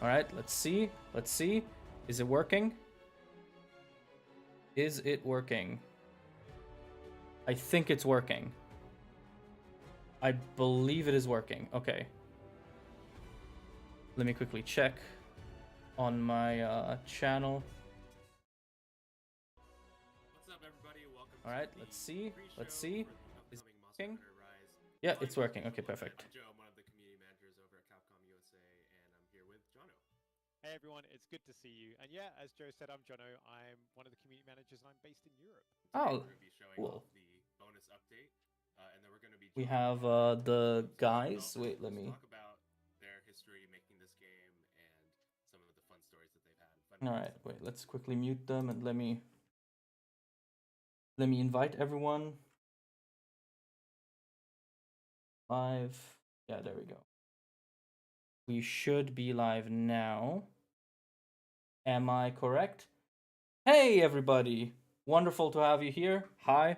All right, let's see. Let's see. Is it working? Is it working? I think it's working. I believe it is working. Okay. Let me quickly check on my channel. What's up, everybody? Welcome. All right, let's see. Let's see. Is it working? Rise. Yeah, it's working. Okay, perfect. I'm Joe. I'm one of the community managers over at Capcom USA, and I'm here with Jono. Hey everyone, it's good to see you. And yeah, as Joe said, I'm Jono. I'm one of the community managers and I'm based in Europe. Oh, We're going to be showing cool. off the bonus update, and then we're going to be. We have the guys. Wait, let me. Talk about their history making this game and some of the fun stories that they've had. All right, wait. Let's quickly mute them and let me invite everyone. Live. Yeah, there we go. We should be live now. Am I correct? Hey everybody! Wonderful to have you here. Hi.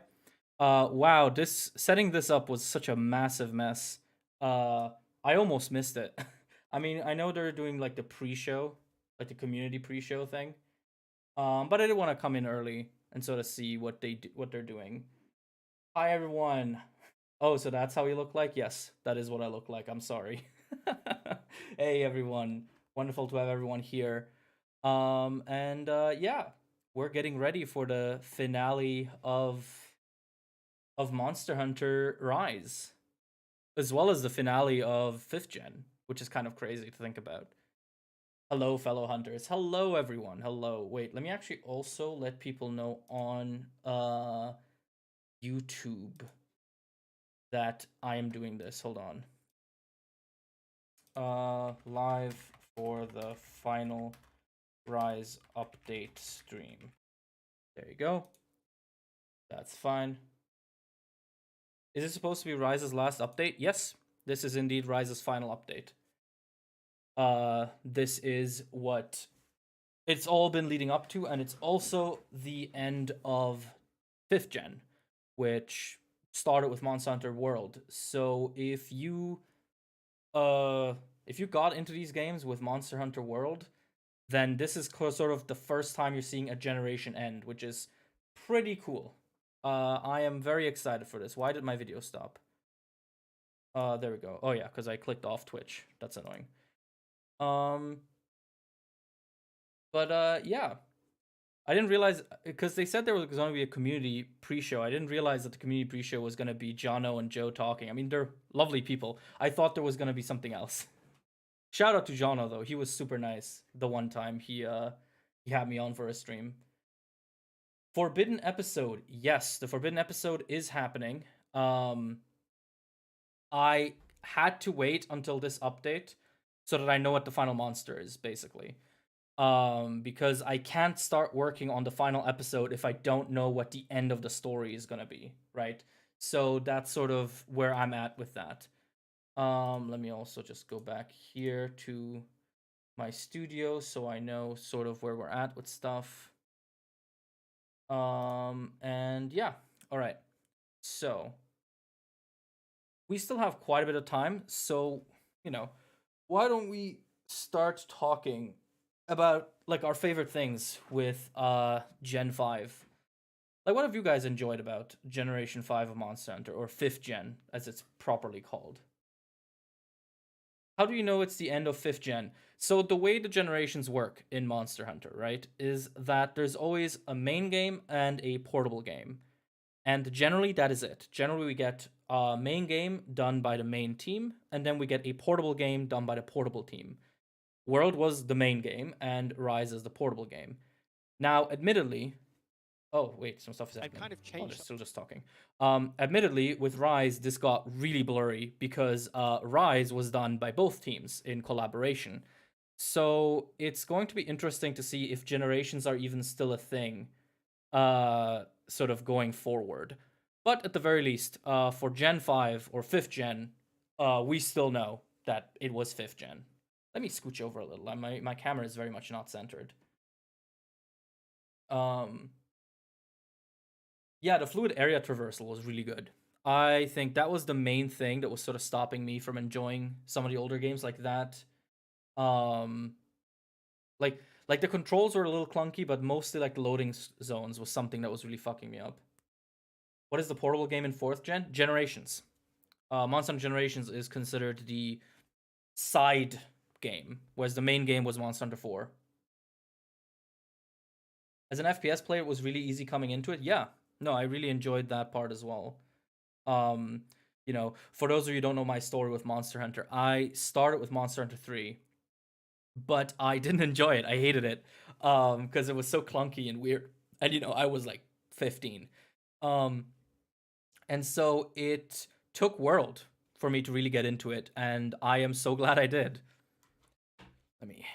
Wow, setting this up was such a massive mess. I almost missed it. I mean, I know they're doing like the pre-show, like the community pre-show thing. But I did want to come in early and sort of see what they're doing. Hi everyone. Oh, so that's how you look like? Yes, that is what I look like. I'm sorry. Hey everyone. Wonderful to have everyone here. Yeah, we're getting ready for the finale of Monster Hunter Rise, as well as the finale of 5th gen, which is kind of crazy to think about. Hello, fellow hunters. Hello, everyone. Hello. Wait, let me actually also let people know on YouTube that I am doing this. Hold on. Live for the final Rise update stream. There you go. That's fine. Is it supposed to be Rise's last update? Yes, this is indeed Rise's final update. This is what it's all been leading up to, and it's also the end of 5th gen, which started with Monster Hunter World. So if you got into these games with Monster Hunter World, then this is sort of the first time you're seeing a generation end, which is pretty cool. I am very excited for this. Why did my video stop? There we go. Oh yeah, because I clicked off Twitch. That's annoying. Yeah. I didn't realize, because they said there was going to be a community pre-show. I didn't realize that the community pre-show was going to be Jono and Joe talking. I mean, they're lovely people. I thought there was going to be something else. Shout out to Jono though. He was super nice the one time he had me on for a stream. Forbidden episode. Yes, the Forbidden episode is happening. I had to wait until this update so that I know what the final monster is, basically. Because I can't start working on the final episode if I don't know what the end of the story is gonna be, right? So that's sort of where I'm at with that. Let me also just go back here to my studio so I know sort of where we're at with stuff. And yeah, all right. So we still have quite a bit of time, so why don't we start talking about like our favorite things with Gen 5. Like, what have you guys enjoyed about Generation 5 of Monster Hunter, or 5th gen as it's properly called? How do you know it's the end of 5th gen? So the way the generations work in Monster Hunter, right, is that there's always a main game and a portable game. And generally that is it. Generally we get a main game done by the main team, and then we get a portable game done by the portable team. World was the main game, and Rise is the portable game. Now, admittedly, oh wait, some stuff is happening. Kind of changed. Oh, they're still just talking. Admittedly, with Rise, this got really blurry because Rise was done by both teams in collaboration. So it's going to be interesting to see if generations are even still a thing, sort of going forward. But at the very least, for Gen 5 or 5th gen, we still know that it was 5th gen. Let me scooch over a little. My camera is very much not centered. Yeah, the fluid area traversal was really good. I think that was the main thing that was sort of stopping me from enjoying some of the older games like that. Like the controls were a little clunky, but mostly like the loading zones was something that was really fucking me up. What is the portable game in 4th gen? Generations. Monster Hunter Generations is considered the side game, whereas the main game was Monster Hunter 4. As an FPS player, it was really easy coming into it. Yeah, no, I really enjoyed that part as well. You know, for those of you who don't know my story with Monster Hunter, I started with Monster Hunter 3, but I didn't enjoy it. I hated it because it was so clunky and weird. And you know, I was like 15. Um, and so it took World for me to really get into it, and I am so glad I did. Let me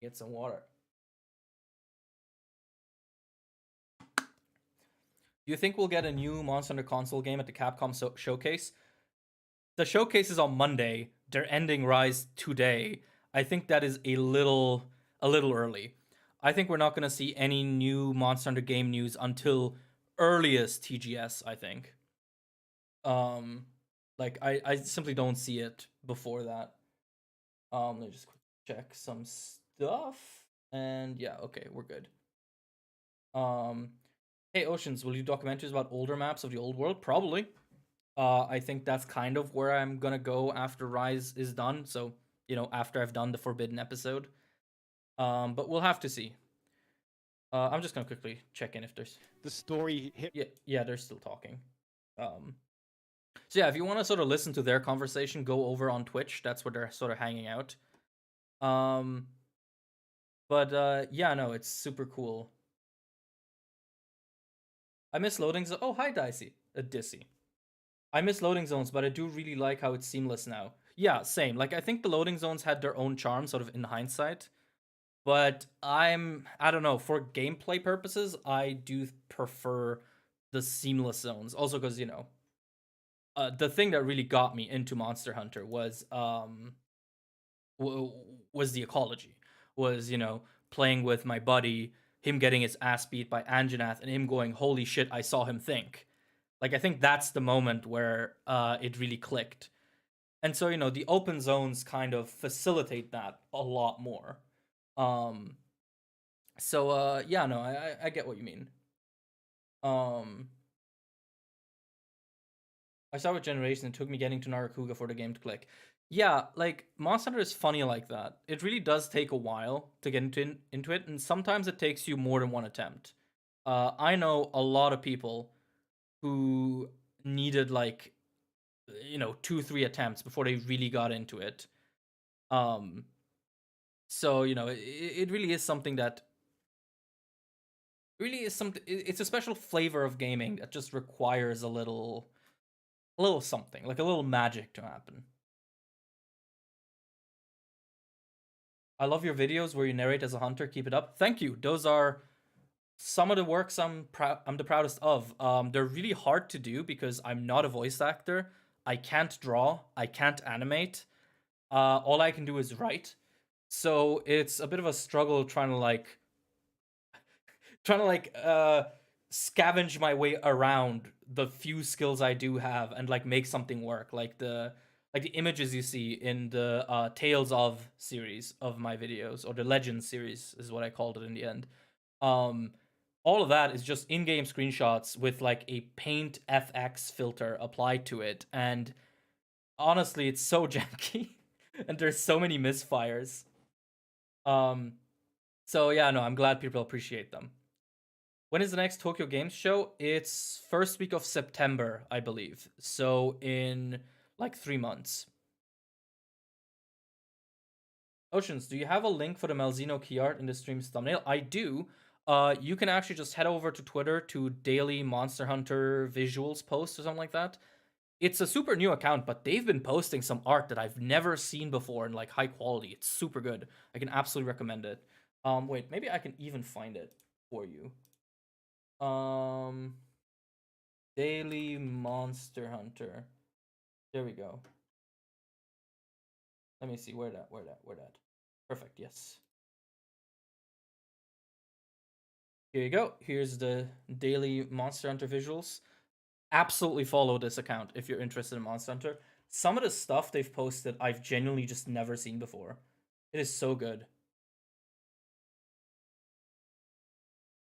get some water. Do you think we'll get a new Monster Hunter console game at the Capcom showcase? The showcase is on Monday. They're ending Rise today. I think that is a little early. I think we're not going to see any new Monster Hunter game news until earliest TGS, I think. Like I simply don't see it before that. Let me just check some stuff. And yeah, okay, we're good. Hey Oceans, will you do documentaries about older maps of the old world? Probably. I think that's kind of where I'm gonna go after Rise is done. So, you know, after I've done the Forbidden episode. But we'll have to see. I'm just gonna quickly check in if there's The story hit. Yeah, they're still talking. So yeah, if you want to sort of listen to their conversation, go over on Twitch. That's where they're sort of hanging out. But yeah, no, it's super cool. I miss loading zones. Oh, hi, Dicey. I miss loading zones, but I do really like how it's seamless now. Yeah, same. Like, I think the loading zones had their own charm, sort of in hindsight. But I don't know, for gameplay purposes, I do prefer the seamless zones. Also, because, you know, the thing that really got me into Monster Hunter was the ecology. Was, you know, playing with my buddy, him getting his ass beat by Anjanath, and him going, "Holy shit, I saw him think." Like, I think that's the moment where it really clicked. And so, you know, the open zones kind of facilitate that a lot more. So yeah, no, I get what you mean. I started with Generation. It took me getting to Narakuga for the game to click. Yeah, like Monster Hunter is funny like that. It really does take a while to get into it, and sometimes it takes you more than one attempt. I know a lot of people who needed like, you know, 2-3 attempts before they really got into it. So you know, it really is something that really is something. It's a special flavor of gaming that just requires a little something, like a little magic to happen. I love your videos where you narrate as a hunter. Keep it up. Thank you. Those are some of the works I'm the proudest of. They're really hard to do because I'm not a voice actor. I can't draw. I can't animate. All I can do is write. So it's a bit of a struggle trying to scavenge my way around the few skills I do have and like make something work. Like the images you see in the Tales of series of my videos, or the Legends series is what I called it in the end. All of that is just in-game screenshots with like a Paint FX filter applied to it, and honestly, it's so janky, and there's so many misfires. So yeah, no, I'm glad people appreciate them. When is the next Tokyo Games show? It's first week of September, I believe. So in like 3 months. Oceans, do you have a link for the Malzino key art in the stream's thumbnail? I do. You can actually just head over to Twitter to daily Monster Hunter visuals post or something like that. It's a super new account, but they've been posting some art that I've never seen before in like high quality. It's super good. I can absolutely recommend it. Wait, maybe I can even find it for you. Daily Monster Hunter. There we go. Let me see where that. Perfect. Yes. Here you go. Here's the daily Monster Hunter visuals. Absolutely follow this account if you're interested in Monster Hunter. Some of the stuff they've posted I've genuinely just never seen before. It is so good.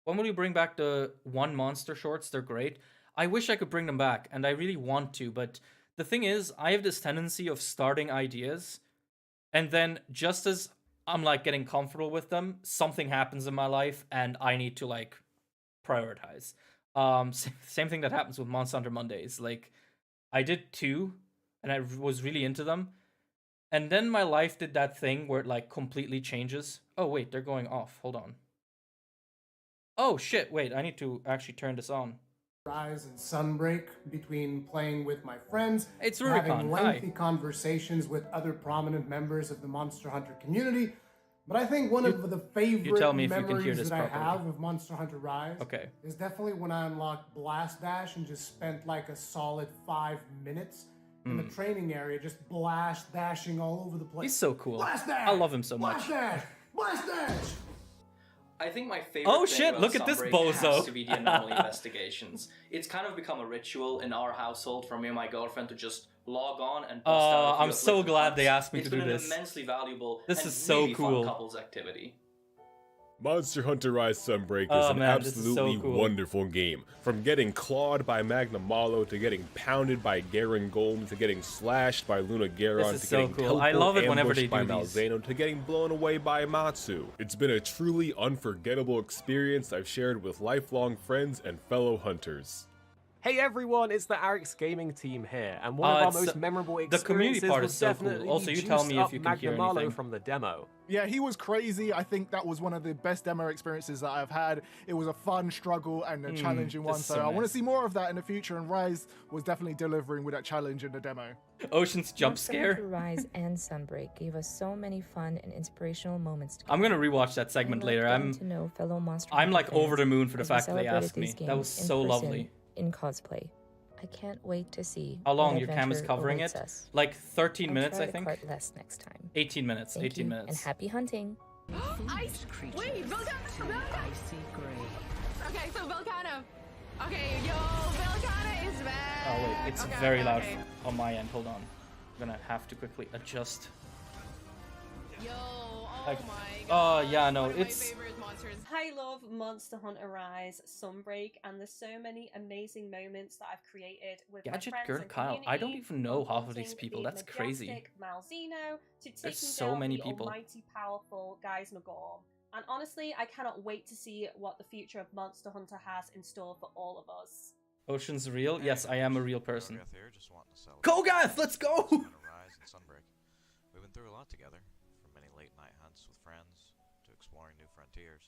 when will you bring back the one monster shorts? They're great. I wish I could bring them back, and I really want to, but the thing is, I have this tendency of starting ideas, and then just as I'm like getting comfortable with them, something happens in my life, and I need to like prioritize. Same thing that happens with Monster Hunter Mondays. Like, I did two, and I was really into them, and then my life did that thing where it like completely changes. Oh wait, they're going off. Hold on. Oh shit! Wait, I need to actually turn this on. Rise and Sunbreak between playing with my friends, It's and Rubicon. having lengthy conversations with other prominent members of the Monster Hunter community. But I think one of the favorite tell me if you can hear memories this that I properly. have of Monster Hunter Rise Okay. is definitely when I unlocked Blast Dash and just spent like a solid 5 minutes in the training area just blast dashing all over the place. He's so cool. Blast Dash! I love him so much. Blast Dash! Blast Dash! I think my favorite Oh thing shit, about look at this Sunbreak bozo. has to be the anomaly investigations. It's kind of become a ritual in our household for me and my girlfriend to just log on and bust out a few I'm so afflicted glad they hunters. asked me It's to do been an this. immensely valuable This and is so really cool. fun couples activity. Monster Hunter Rise Sunbreak is Oh, an man, this is so absolutely cool. wonderful game. From getting clawed by Magna Malo to getting pounded by Garen Golem to getting slashed by Luna Garon This is to so getting cool. I love it whenever they ambushed by do these. Malzeno to getting blown away by Matsu. It's been a truly unforgettable experience I've shared with lifelong friends and fellow hunters. Hey everyone, it's the Arix Gaming team here, and one of our most memorable the community experiences part was is so cool. definitely Also, the you tell juiced me if up you can hear Magna Malo anything. from the demo. Yeah, he was crazy. I think that was one of the best demo experiences that I've had. It was a fun struggle and a challenging one, this is so so I want to nice. see more of that in the future, and Rise was definitely delivering with that challenge in the demo. Ocean's jump Monster scare. Hunter Rise and Sunbreak gave us so many fun and inspirational moments together. I'm gonna rewatch that segment I loved later. getting to know fellow Monster I'm Hunter like over fans the moon for the as we fact that they celebrated asked me. these That was games in so person, lovely. in cosplay. I can't wait to see How long what your cam is adventure covering awaits it? us. Like 13 I'll minutes, try I to think. cart less next time. 18 minutes. Thank 18 you, minutes. and happy hunting. Ice. Wait, Volcano. Okay, so Volcano. Okay, yo, Volcano is back. Oh wait, it's Okay, very okay, loud okay. on my end. Hold on. I'm gonna have to quickly adjust. Yo, oh Like, my oh, god. yeah, no, one of it's- my favorite monsters. I love Monster Hunter Rise, Sunbreak, and there's so many amazing moments that I've created with Gadget my friends Girl and Kyle. I don't community, even know from half of these hunting people. the That's crazy. majestic Malzeno to taking so down many the people. almighty powerful Guys Magorm. And honestly, I cannot wait to see what the future of Monster Hunter has in store for all of us. Ocean's real? Yes, I am a real person. Here, just wanting to celebrate. Kogath, let's go! Rise and Sunbreak. We've been through a lot together, from many late night hunts with friends to exploring new frontiers.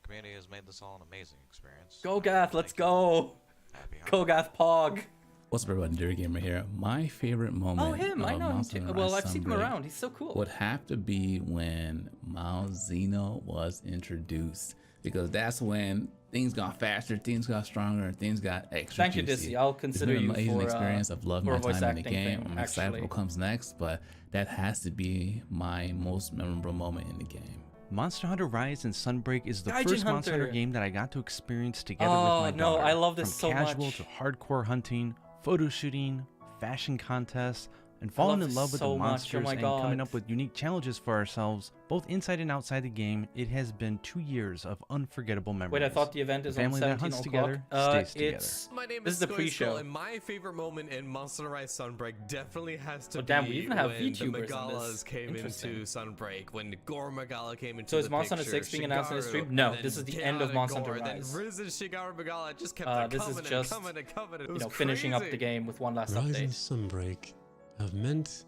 The community has made this all an amazing experience. Kogath, let's go! Happy hunting. Kogath Pog! What's up, everyone? Dirty Gamer here. My favorite moment. Oh, him! I of know him Monster too. Hunter Well, Rise I've seen him Sunbreak around. He's so cool. would have to be when Malzeno was introduced, because that's when things got faster, things got stronger, things got extra Thank you, juicy. Dissy. I'll It's consider been you an amazing for, experience. I've loved for my a voice time in the acting game. thing, I'm excited for actually. what comes next, but that has to be my most memorable moment in the game. Monster Hunter Rise and Sunbreak is the Gaijin first Monster Hunter Hunter. game that I got to experience together Oh, with my no, daughter. I love this From so casual much. to hardcore hunting, photo shooting, fashion contests, and I falling love in this love with so the much, oh monsters my and God. coming up with unique challenges for ourselves, both inside and outside the game. It has been 2 years of unforgettable memories. Wait, I thought the event The is on family that 17 hunts o'clock. together stays together. It's My name this is the Skoy pre-show. Skull, and my favorite moment in Monster Hunter Rise Sunbreak definitely has to Oh, damn, be we even have when VTubers the in this. Magalas came Interesting. into Sunbreak, when Gore Magala came into So is the Monster Hunter picture, 6 being announced in the Shigaru, stream? No, and then this is the Kiara end of Monster Hunter Gore, Rise. Then Riz and Shigaru Magala just kept This is coming just, and coming and coming. It you was know, finishing up crazy. the game with one last Rise update. and Sunbreak have meant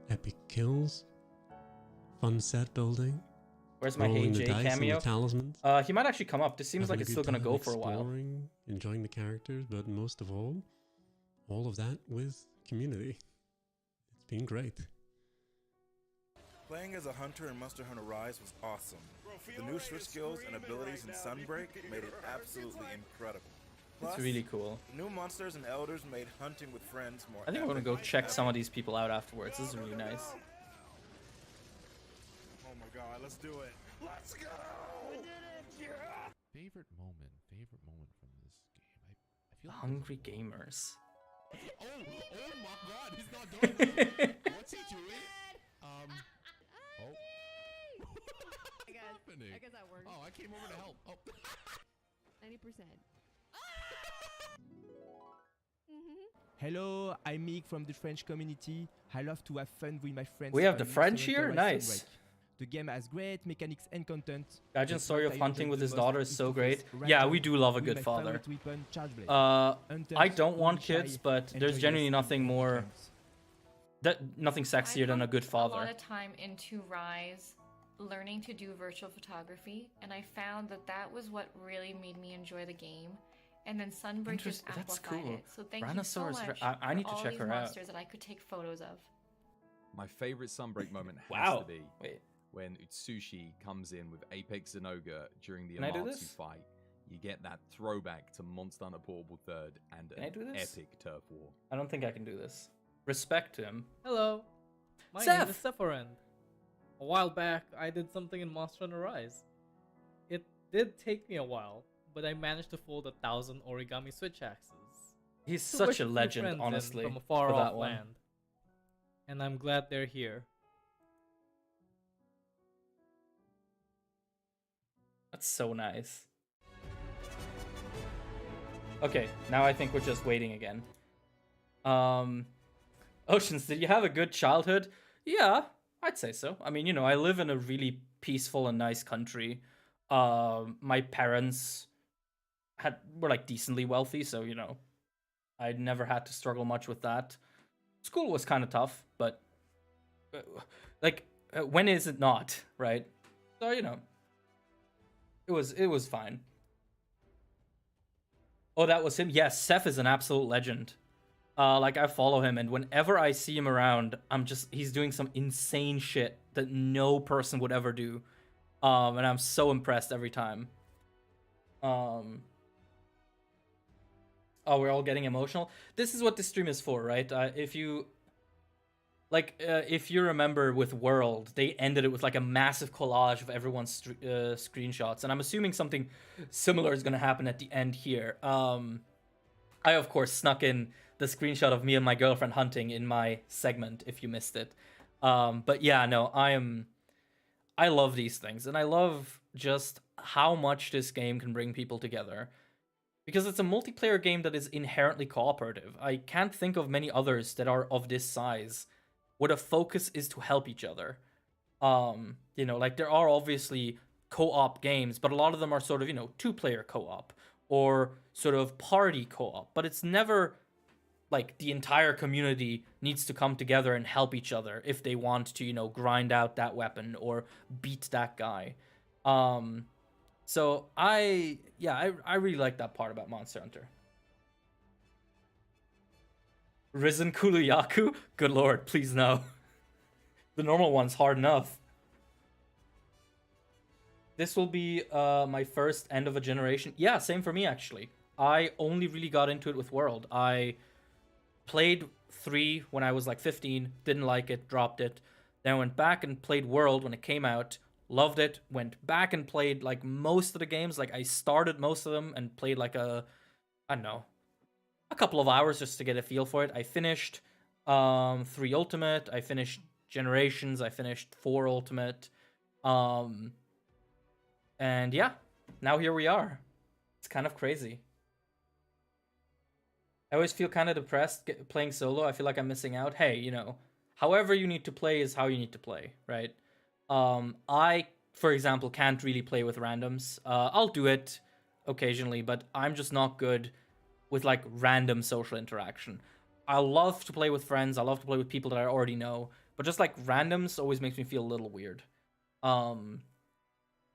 epic kills, fun set building. Where's my Hey rolling the Jay dice and the cameo? talismans, He might actually come up. This seems having like a it's good still gonna time go for a while. exploring, enjoying the characters, but most of all of that with community. It's been great. Playing as a hunter in Monster Hunter Rise was awesome. The new switch skills and abilities in Sunbreak made it absolutely incredible. It's Plus, really cool. new monsters and elders made hunting with friends more I think I'm gonna epic go than check ever. some of these people out afterwards. This is really nice. Oh my god, let's do it. Let's go! Favorite moment from this game. I feel Hungry gamers. Oh my god, he's not doing What's he doing? Oh. happening? I guess that works. Oh, I came over to help. Oh. 90%. Hello, I'm Mick from the French community. I love to have fun with my friends. We have the on French Monster here? Hunter Rise Nice. Sunbreak. The game has great mechanics and content. Gaijin's The story part of I hunting enjoyed with the his most daughter is is so to great. face Yeah, we randoms do love a with good my father. favorite weapon, Chargeblade. I Hunters, don't want shy, kids, but there's enjoy genuinely less nothing than more games. nothing sexier than a good A father. lot of time into Rise, learning to do virtual photography, and I found that that was what really made me enjoy the game. And then Sunbreak just That's amplified cool. it. So thank you so Brontosaurus, much I for need to all check these her out. monsters that I could take photos of. My favorite Sunbreak moment has Wow. to be when Utsushi comes in with Apex Zenoga during the Can I do Amatsu this? fight. You get that throwback to Monster Hunter Portable 3rd and Can I do an this? epic turf war. I don't think I can do this. Respect to him. Hello, my name is Sephiroth. A while back, I did something in Monster Hunter Rise. It did take me a while, but I managed to fold 1,000 origami switch axes. He's To such wish a a few legend, friends in honestly, from a for that far-off one. land. And I'm glad they're here. That's so nice. Okay, now I think we're just waiting again. Oceans, did you have a good childhood? Yeah, I'd say so. I mean, you know, I live in a really peaceful and nice country. My parents were like decently wealthy, so you know, I never had to struggle much with that. School was kind of tough, but when is it not, right? So you know, it was fine. Oh, that was him. Yes, Seth is an absolute legend. Like I follow him, and whenever I see him around, he's doing some insane shit that no person would ever do. And I'm so impressed every time. Oh, we're all getting emotional. This is what this stream is for, right? If you remember with World, they ended it with like a massive collage of everyone's screenshots, and I'm assuming something similar is gonna happen at the end here. I of course snuck in the screenshot of me and my girlfriend hunting in my segment if you missed it. But yeah, no, I love these things, and I love just how much this game can bring people together. Because it's a multiplayer game that is inherently cooperative. I can't think of many others that are of this size, where the focus is to help each other. You know, like there are obviously co-op games, but a lot of them are sort of, you know, two-player co-op or sort of party co-op, but it's never like the entire community needs to come together and help each other if they want to, you know, grind out that weapon or beat that guy. So I really like that part about Monster Hunter. Risen Kuluyaku? Good lord, please no. The normal one's hard enough. This will be my first end of a generation. Yeah, same for me actually. I only really got into it with World. I played 3 when I was like 15, didn't like it, dropped it. Then went back and played World when it came out, loved it, went back and played like most of the games. Like I started most of them and played like a couple of hours just to get a feel for it. I finished 3 Ultimate, I finished Generations, I finished 4 Ultimate. And yeah, now here we are. It's kind of crazy. I always feel kind of depressed playing solo. I feel like I'm missing out. Hey, you know, however you need to play is how you need to play, right? I, for example, can't really play with randoms. I'll do it occasionally, but I'm just not good with like random social interaction. I love to play with friends. I love to play with people that I already know, but just like randoms always makes me feel a little weird.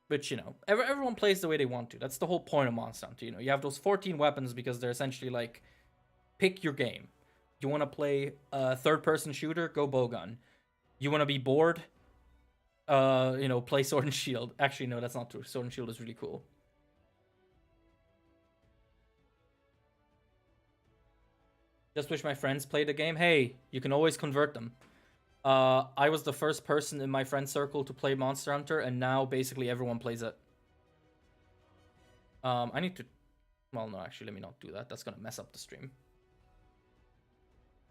Which, you know, everyone plays the way they want to. That's the whole point of Monster Hunter. You know, you have those 14 weapons because they're essentially like, pick your game. You want to play a third-person shooter? Go bowgun. You want to be bored? You know, play Sword and Shield. Actually, no, that's not true. Sword and Shield is really cool. Just wish my friends played the game. Hey, you can always convert them. I was the first person in my friend circle to play Monster Hunter, and now basically everyone plays it. I need to... Well, no, actually, let me not do that. That's gonna mess up the stream.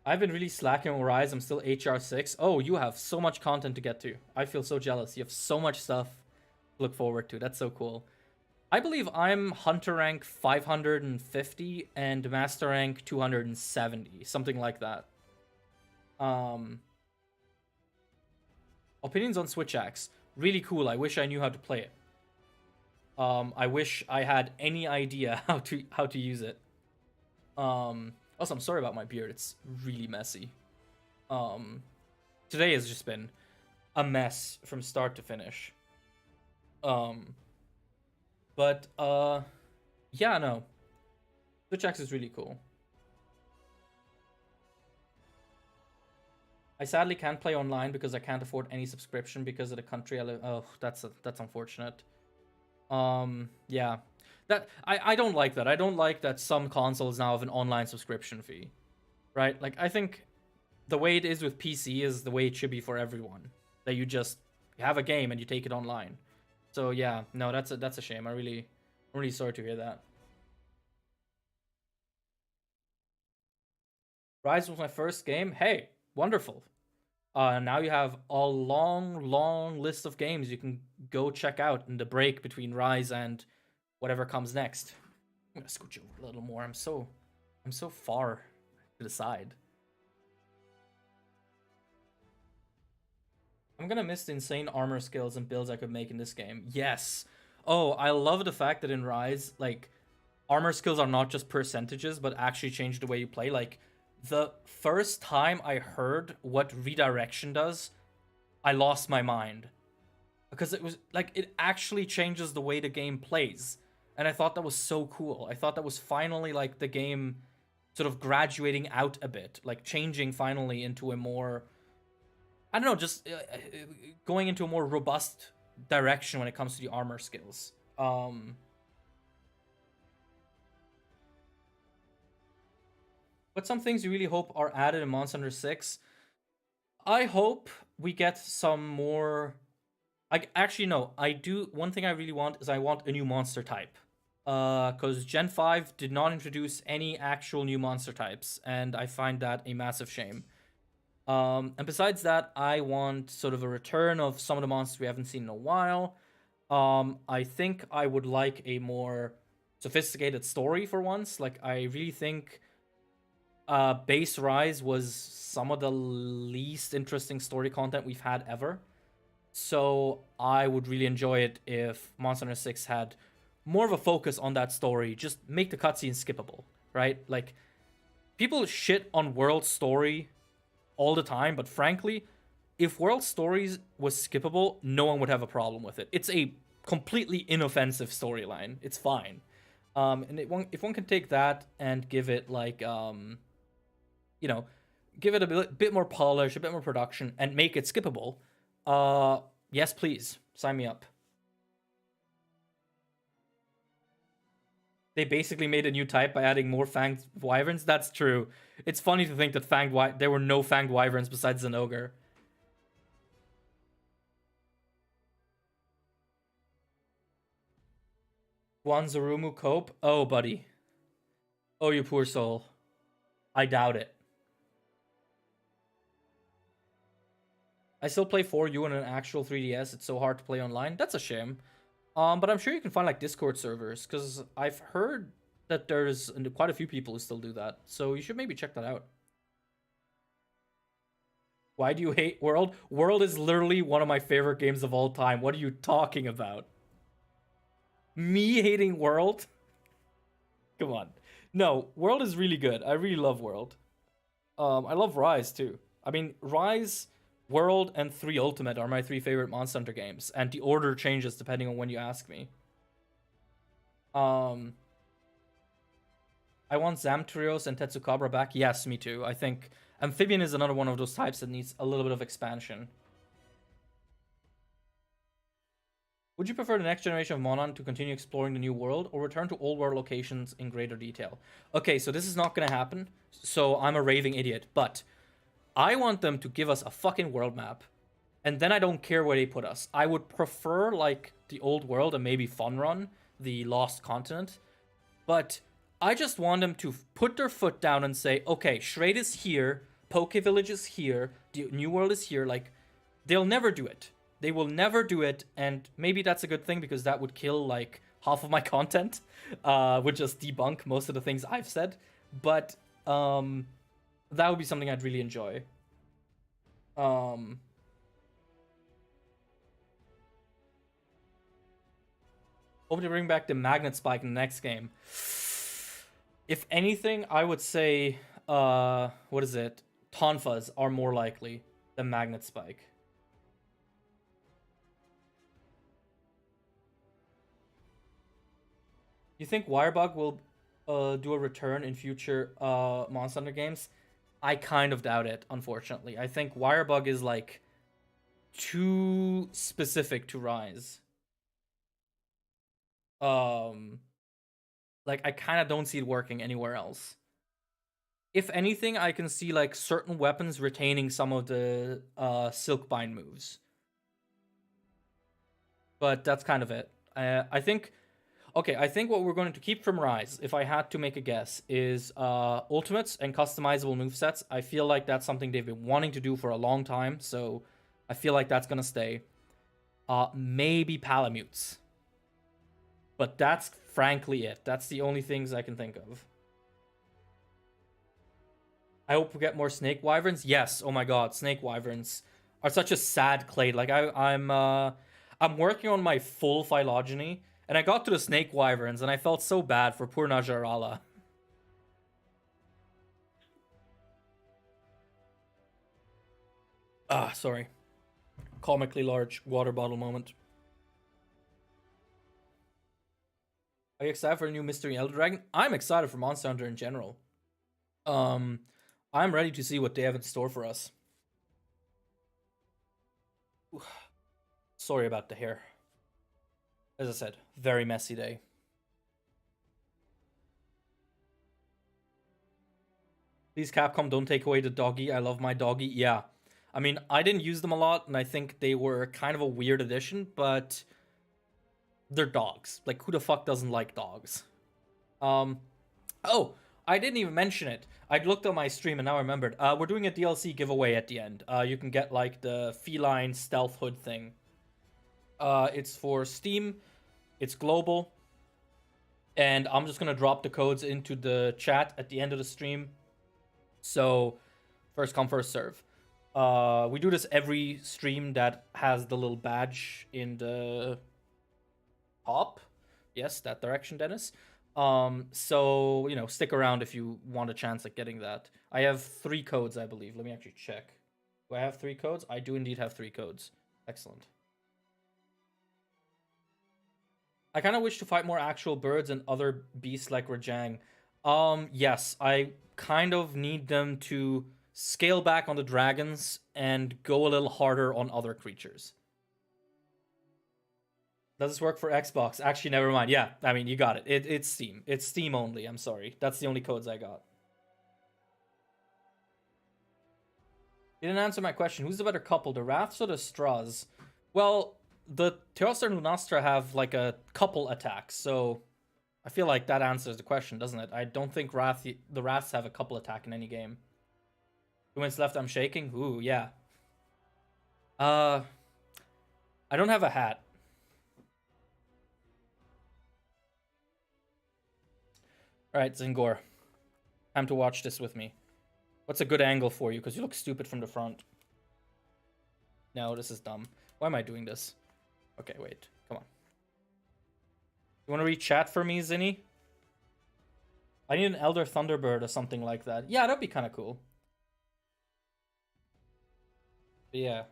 I've been really slacking on Rise. I'm still HR 6. Oh, you have so much content to get to. I feel so jealous. You have so much stuff. look forward to. That's so cool. I believe I'm Hunter rank 550 and Master rank 270, something like that. Opinions on Switch Axe. Really cool. I wish I knew how to play it. I wish I had any idea how to use it. Also, I'm sorry about my beard. It's really messy. Today has just been a mess from start to finish. But yeah, no. Switch Axe is really cool. I sadly can't play online because I can't afford any subscription because of the country I live. Oh, that's unfortunate. Yeah. That I don't like that. I don't like that some consoles now have an online subscription fee. Right? Like, I think the way it is with PC is the way it should be for everyone. That you just have a game and you take it online. So yeah, no, that's a shame. I'm really sorry to hear that. Rise was my first game. Hey, wonderful. Now you have a long list of games you can go check out in the break between Rise and whatever comes next. I'm gonna scooch over a little more. I'm so far to the side. I'm gonna miss the insane armor skills and builds I could make in this game. Yes. Oh, I love the fact that in Rise, like, armor skills are not just percentages, but actually change the way you play. Like, the first time I heard what redirection does, I lost my mind. Because it was, like, it actually changes the way the game plays. And I thought that was so cool. I thought that was finally, like, the game sort of graduating out a bit. Like, changing finally into a more... I don't know, just going into a more robust direction when it comes to the armor skills. But some things you really hope are added in Monster Hunter 6. I hope we get some more... Actually, no. I do... One thing I really want is I want a new monster type. Because Gen 5 did not introduce any actual new monster types. And I find that a massive shame. And besides that, I want sort of a return of some of the monsters we haven't seen in a while. I think I would like a more sophisticated story for once. Like, I really think Base Rise was some of the least interesting story content we've had ever. So I would really enjoy it if Monster Hunter 6 had more of a focus on that story. Just make the cutscenes skippable, right? Like, people shit on World Story all the time, but frankly, if World Stories was skippable, no one would have a problem with it. It's a completely inoffensive storyline. It's fine. And if one can take that and give it, like, you know, give it a bit more polish, a bit more production, and make it skippable, yes, please, sign me up. They basically made a new type by adding more fanged wyverns. That's true. It's funny to think that there were no fanged wyverns besides an ogre. Wanzarumu cope? Oh, buddy. Oh, you poor soul. I doubt it. I still play 4U on an actual 3DS. It's so hard to play online. That's a shame. But I'm sure you can find, like, Discord servers, because I've heard that there's quite a few people who still do that. So you should maybe check that out. Why do you hate World? World is literally one of my favorite games of all time. What are you talking about? Me hating World? Come on. No, World is really good. I really love World. I love Rise, too. I mean, Rise... World and 3 Ultimate are my 3 favorite Monster Hunter games, and the order changes depending on when you ask me. I want Zamtrios and Tetsukabra back. Yes, me too. I think Amphibian is another one of those types that needs a little bit of expansion. Would you prefer the next generation of Monon to continue exploring the new world, or return to old world locations in greater detail? Okay, so this is not going to happen, so I'm a raving idiot, but... I want them to give us a fucking world map, and then I don't care where they put us. I would prefer, like, the old world and maybe Fun Run, the Lost Continent, but I just want them to put their foot down and say, okay, Shrade is here, Poke Village is here, the new world is here. Like, they'll never do it. They will never do it, and maybe that's a good thing because that would kill like half of my content, would just debunk most of the things I've said. But that would be something I'd really enjoy. Hope to bring back the magnet spike in the next game. If anything, I would say, what is it? Tonfas are more likely than magnet spike. You think Wirebug will do a return in future Monster Hunter games? I kind of doubt it, unfortunately. I think Wirebug is like too specific to Rise. Like I kind of don't see it working anywhere else. If anything, I can see like certain weapons retaining some of the Silkbind moves. But that's kind of it. I think what we're going to keep from Rise, if I had to make a guess, is ultimates and customizable movesets. I feel like that's something they've been wanting to do for a long time, so I feel like that's going to stay. Maybe Palamutes. But that's frankly it. That's the only things I can think of. I hope we get more snake wyverns. Yes, oh my god, snake wyverns are such a sad clade. Like I'm working on my full phylogeny, and I got to the snake wyverns, and I felt so bad for poor Najarala. Sorry. Comically large water bottle moment. Are you excited for a new Mystery Elder Dragon? I'm excited for Monster Hunter in general. I'm ready to see what they have in store for us. Sorry about the hair. As I said, very messy day. Please, Capcom, don't take away the doggy. I love my doggy. Yeah. I mean, I didn't use them a lot, and I think they were kind of a weird addition, but they're dogs. Like, who the fuck doesn't like dogs? Oh, I didn't even mention it. I looked on my stream and now I remembered. We're doing a DLC giveaway at the end. You can get, like, the feline stealth hood thing. It's for Steam. It's global. And I'm just going to drop the codes into the chat at the end of the stream. So, first come, first serve. We do this every stream that has the little badge in the top. Yes, that direction, Dennis. So, you know, stick around if you want a chance at getting that. I have 3 codes, I believe. Let me actually check. Do I have 3 codes? I do indeed have 3 codes. Excellent. I kind of wish to fight more actual birds and other beasts like Rajang. Yes, I kind of need them to scale back on the dragons and go a little harder on other creatures. Does this work for Xbox? Actually, never mind. Yeah, I mean, you got it. It's Steam. It's Steam only. I'm sorry. That's the only codes I got. You didn't answer my question. Who's the better couple, the Wraths or the Straws? Well, the Teostra and Lunastra have, like, a couple attacks, so I feel like that answers the question, doesn't it? I don't think the Wraths have a couple attack in any game. 2 minutes left, I'm shaking? Ooh, yeah. I don't have a hat. Alright, Zingor. Time to watch this with me. What's a good angle for you? Because you look stupid from the front. No, this is dumb. Why am I doing this? Okay, wait. Come on. You want to read chat for me, Zinni? I need an Elder Thunderbird or something like that. Yeah, that'd be kind of cool. But yeah.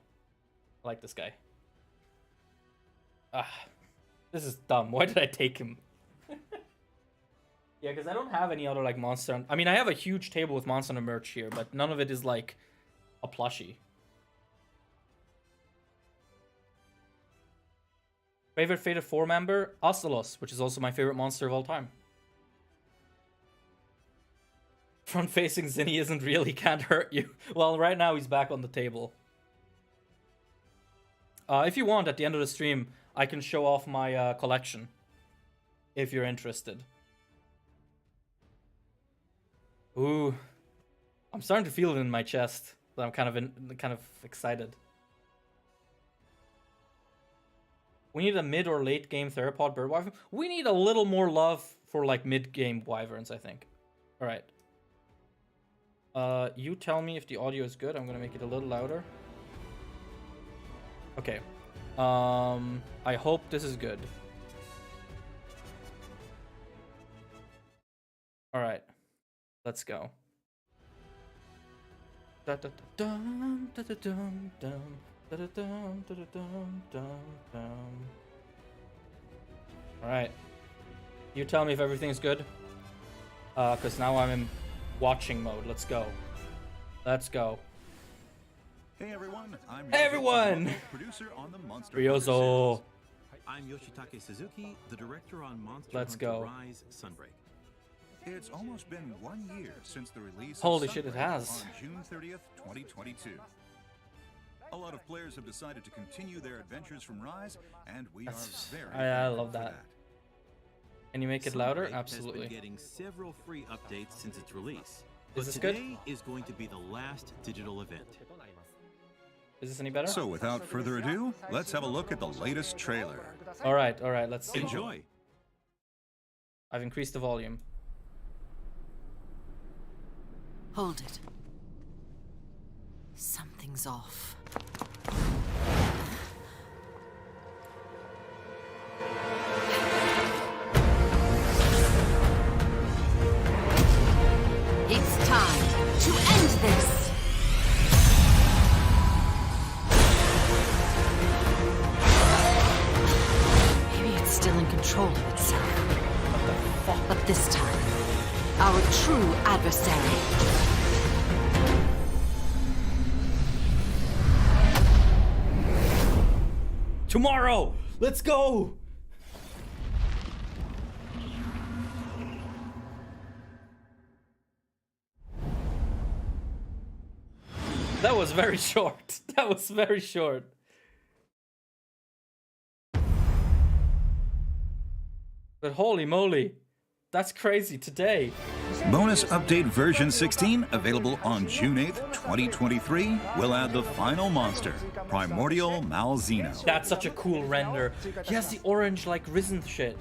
I like this guy. This is dumb. Why did I take him? Yeah, because I don't have any other, like, Monster Hunter. I mean, I have a huge table with Monster Hunter merch here, but none of it is, like, a plushie. Favorite Fated 4 member? Ocelos, which is also my favorite monster of all time. Front-facing Zinni isn't real, he can't hurt you. Well, right now he's back on the table. If you want, at the end of the stream, I can show off my collection. If you're interested. Ooh. I'm starting to feel it in my chest. But I'm kind of excited. We need a mid or late game theropod bird wyvern. We need a little more love for like mid game wyverns, I think. All right. You tell me if the audio is good. I'm gonna make it a little louder. Okay. I hope this is good. All right. Let's go. Da-da-da-dum, da-da-dum-dum, da-da-dum, da-da-dum-dum-dum. All right. You tell me if everything's good. Because now I'm in watching mode. Let's go. Let's go. Hey everyone, I'm Hey everyone! producer on the Monster Ryozo. I'm Yoshitake Suzuki, the director on Monster Let's Hunter go. Rise Sunbreak. It's almost been 1 year since the release Holy of shit, it Sunbreak has. on June 30th, 2022. A lot of players have decided to continue their adventures from Rise, and we are very I thankful love for that. Can you make it louder? Sunbreak has Absolutely. been getting several free updates since its release. Is But this good? today is going to be the last digital event. Is this any better? So without further ado, let's have a look at the latest trailer. All right, let's see. Enjoy. I've increased the volume. Hold it. Something's off. It's time to end this. Maybe it's still in control of itself. But this time, our true adversary. Tomorrow! Let's go! That was very short. That was very short. But holy moly. That's crazy today. Bonus update version 16, available on June 8th, 2023, will add the final monster, Primordial Malzeno. That's such a cool render. He has the orange, like, risen shit.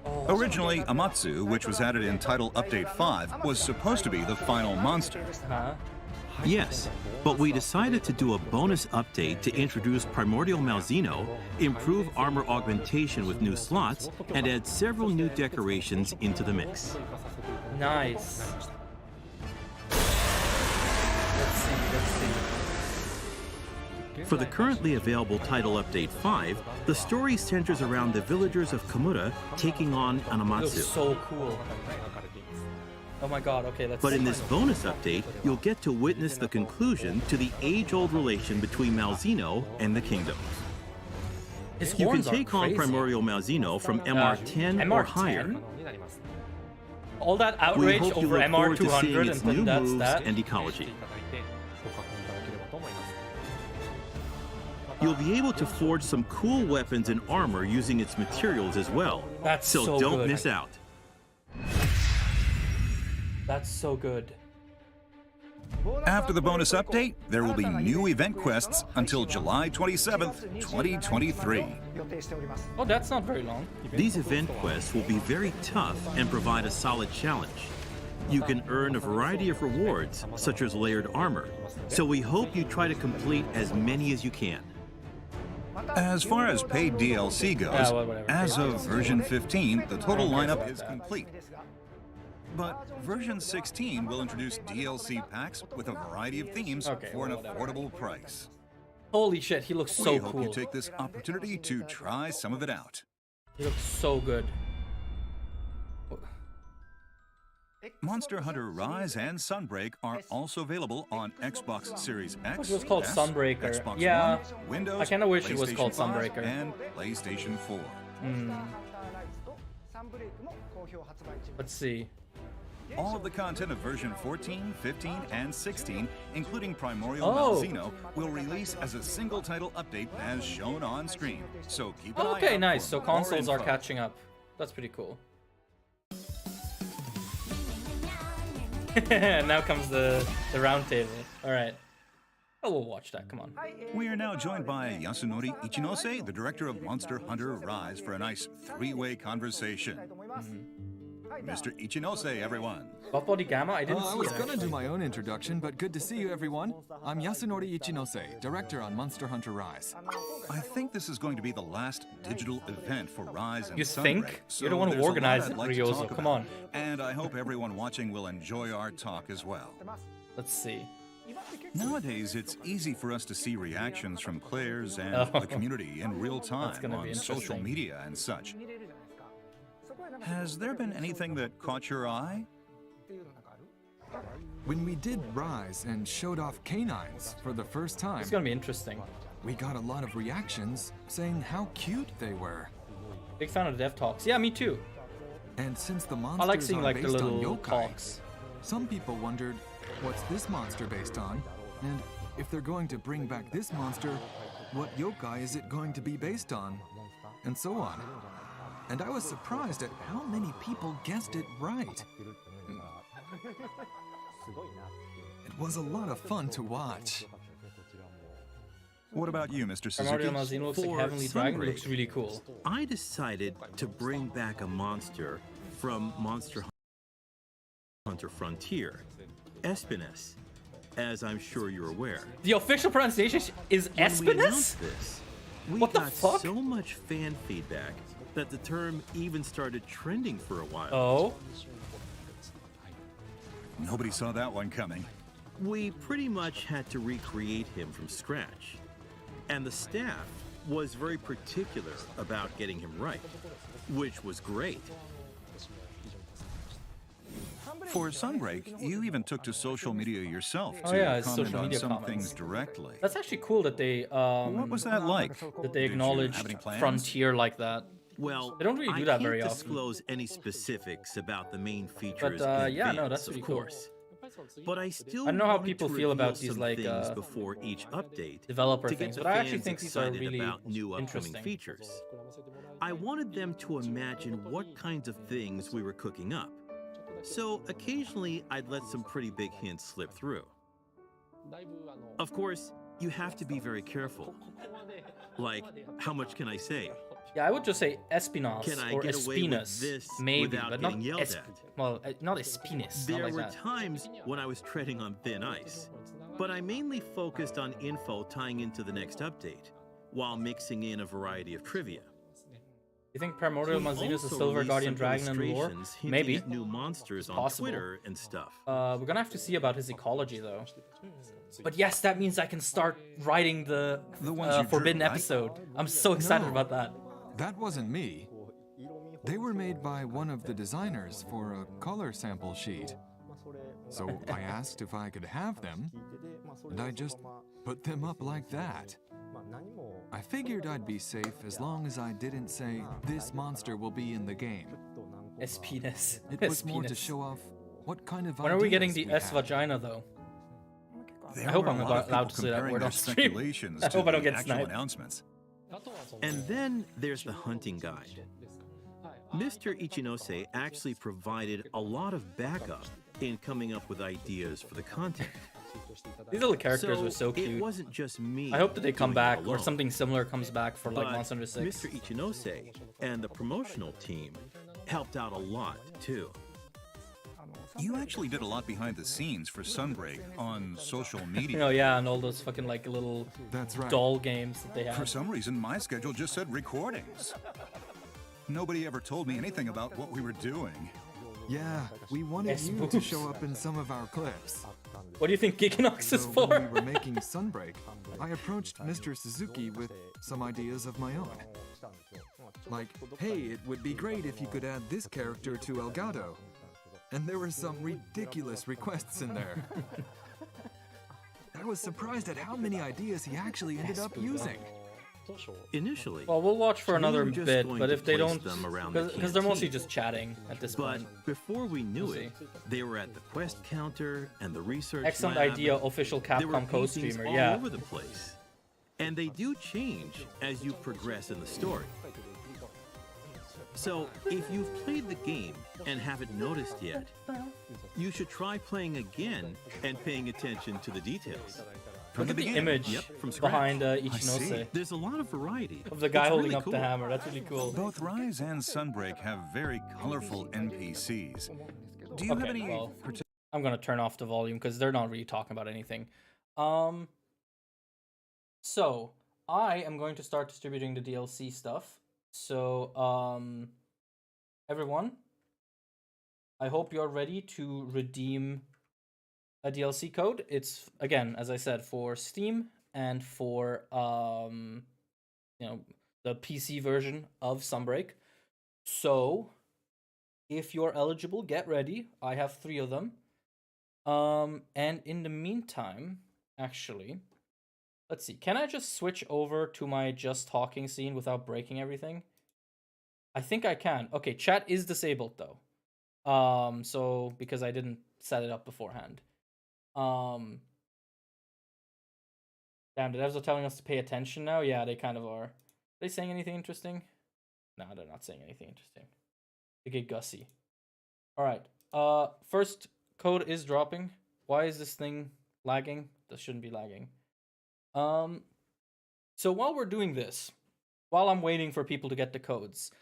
Oh. Originally, Amatsu, which was added in Title Update 5, was supposed to be the final monster. Huh? Yes, but we decided to do a bonus update to introduce Primordial Malzeno, improve armor augmentation with new slots, and add several new decorations into the mix. Nice. Let's see. For the currently available Title Update 5, the story centers around the villagers of Kamura taking on an Looks Amatsu. so cool. Oh my god, okay, let's But see. in this bonus update, you'll get to witness the conclusion to the age-old relation between Malzeno and the kingdom. His You can horns are take on crazy. Primordial Malzeno from MR10 or MR10? higher. All that We outrage hope you over look forward to seeing MR200 its and then new that's moves that. and ecology. You'll be able to forge some cool weapons and armor using its materials as well. That's so so don't good. miss out. That's so good. After the bonus update, there will be new event quests until July 27th, 2023. Oh, that's not very long. These event quests will be very tough and provide a solid challenge. You can earn a variety of rewards, such as layered armor, so we hope you try to complete as many as you can. As far as paid DLC goes, Yeah, well, whatever. as of version 15, the total lineup is complete. But version 16 will introduce DLC packs with a variety of themes for an affordable price. Holy shit, he looks so We hope cool. you take this opportunity to try some of it out. He looks so good. Monster Hunter Rise and Sunbreak are also available on Xbox Series X. It was called S, Sunbreaker. Xbox Yeah, One, Windows, I kinda wish it was called PlayStation 5, Sunbreaker. and PlayStation 4. Let's see. All of the content of version 14, 15, and 16, including Primordial Oh. Malzeno, will release as a single title update as shown on screen. So keep an eye Okay, out nice. for So more consoles are info. catching up. That's pretty cool. Now comes the round table. All right. Oh, we'll watch that. Come on. We are now joined by Yasunori Ichinose, the director of Monster Hunter Rise, for a nice three-way conversation. Mr. Ichinose, everyone. Buff Body Gamma? I didn't see I was it, gonna do my own introduction, but good to see you, everyone. I'm Yasunori Ichinose, director on Monster Hunter Rise. I think this is going to be the last digital event for Rise and You Sunbreak, think? so You're the one who there's a lot organized I'd it, like to Ryozo. talk Come about. on. And I hope everyone watching will enjoy our talk as well. Let's see. Nowadays, it's easy for us to see reactions from players and Oh. the community in real time gonna be on social interesting. media and such. Has there been anything that caught your eye? When we did Rise and showed off canines for the first time, It's gonna be interesting. we got a lot of reactions saying how cute they were. Big fan of the dev talks. Yeah, me too. And since the I monsters like seeing are like the based on little yokai, talks. some people wondered, what's this monster based on? And if they're going to bring back this monster, what yokai is it going to be based on? And so on. And I was surprised at how many people guessed it right. It was a lot of fun to watch. What about you, Mr. Primordial Suzuki? Mazino looks like Heavenly Dragon. Looks really cool. I decided to bring back a monster from Monster Hunter Frontier, Oceaniz, as I'm sure you're aware. The official pronunciation is When we Oceaniz? announced this, we What the got fuck? so much fan feedback that the term even started trending for a while. Oh? Nobody saw that one coming. We pretty much had to recreate him from scratch. And the staff was very particular about getting him right, which was great. For Sunbreak, you even took to social media yourself Oh, to yeah, it's comment social on media some comments. things directly. That's actually cool that they What was that like? that they Did you acknowledged have any plans? Frontier like that. Well, They don't really do I that can't very often. disclose any specifics about the main features But in yeah, no, advance, that's pretty of cool. course. But I still I don't know how wanted people to feel about reveal these some like things before each update developer to get things, the but I actually fans think these are excited really about new upcoming interesting. features. I wanted them to imagine what kinds of things we were cooking up. So occasionally I'd let some pretty big hints slip through. Of course, you have to be very careful. Like, how much can I say? Yeah, I would just say Espinas Can I or get away with Espinas, this maybe, without but not getting yelled at? well, not Espinas. There not like were that. times when I was treading on thin ice, but I mainly focused on info tying into the next update, while mixing in a variety of trivia. You think Primordial We Mazino is a also Silver released Guardian some dragon in the lore? illustrations hinting Maybe. at new monsters on possible. Twitter and stuff. We're gonna have to see about his ecology though. But yes, that means I can start writing the ones you drew, Forbidden right? episode. I'm so excited No. about that. That wasn't me. They were made by one of the designers for a color sample sheet. So I asked if I could have them, and I just put them up like that. I figured I'd be safe as long as I didn't say, this monster will be in the game. Espinas. It was more to show off what kind of When are we getting ideas the we S had. vagina though? There I hope were I'm a lot of allowed people to say that comparing word their on stream. speculations I to hope I don't the get actual sniped. announcements. And then there's the hunting guide. Mr. Ichinose actually provided a lot of backup in coming up with ideas for the content. These little characters were so cute. It wasn't just me. I hope that they come doing it back or alone. something similar comes back for like But Monster Hunter 6. Mr. Ichinose and the promotional team helped out a lot too. You actually did a lot behind the scenes for Sunbreak on social media. You know, yeah, and all those fucking like little doll games that they have. For some reason, my schedule just said recordings. Nobody ever told me anything about what we were doing. Yeah, we wanted Yes, you to boobs. show up in some of our clips. What do you think Giganox is So for? when we were making Sunbreak, I approached Mr. Suzuki with some ideas of my own. Like, hey, it would be great if you could add this character to Elgato. And there were some ridiculous requests in there. I was surprised at how many ideas he actually ended up using. Initially, Well, we'll watch for we another were just bit, going but to if they place don't, them around the because they're mostly canteen. just chatting at this But point. before we knew We'll it, they were at the quest counter and the research Excellent lab. idea, official There were Capcom paintings co-streamer, all yeah. over the place. And they do change as you progress in the story. So, if you've played the game and haven't noticed yet, you should try playing again and paying attention to the details. Look at the image behind Ichinose. There's a lot of variety. Of the guy It's holding really up cool. the hammer. That's really cool. Both Rise and Sunbreak have very colorful NPCs. Do you have any? Well, I'm gonna turn off the volume because they're not really talking about anything. So I am going to start distributing the DLC stuff. So everyone, I hope you're ready to redeem a DLC code. It's, again, as I said, for Steam and for the PC version of Sunbreak. So if you're eligible, get ready. I have 3 of them. And in the meantime, actually, let's see. Can I just switch over to my just talking scene without breaking everything? I think I can. Okay, chat is disabled though. So because I didn't set it up beforehand. Damn, the devs are telling us to pay attention now. Yeah, they kind of are. Are they saying anything interesting? No, they're not saying anything interesting. They get gussy. All right. First code is dropping. Why is this thing lagging? This shouldn't be lagging. So while we're doing this, while I'm waiting for people to get the codes,